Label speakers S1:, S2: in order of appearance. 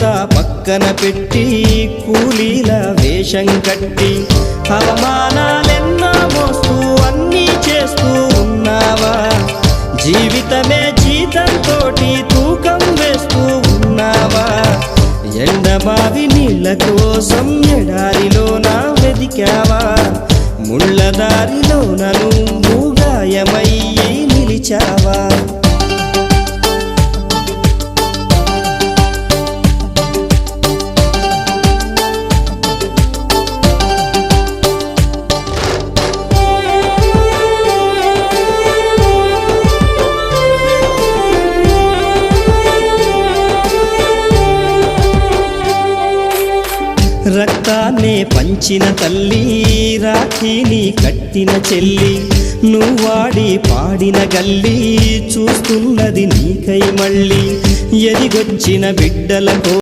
S1: అంతా పక్కన పెట్టి కూలీల వేషం కట్టి అవమానాలెన్నో మోస్తూ అన్నీ చేస్తూ ఉన్నావా? జీవితమే జీతంతోటి తూకం వేస్తూ ఉన్నావా? ఎండమావి నీళ్ళ కోసం ఎడారిలోన వెదికావా? ముళ్ళదారిలోన నువ్వు గాయమయ్యి నిలిచావా? రక్తాన్నే పంచిన తల్లి, రాఖీని కట్టిన చెల్లి, నువ్వాడి పాడిన గల్లి చూస్తున్నది నీకై మళ్ళీ. ఎదిగొచ్చిన బిడ్డలకు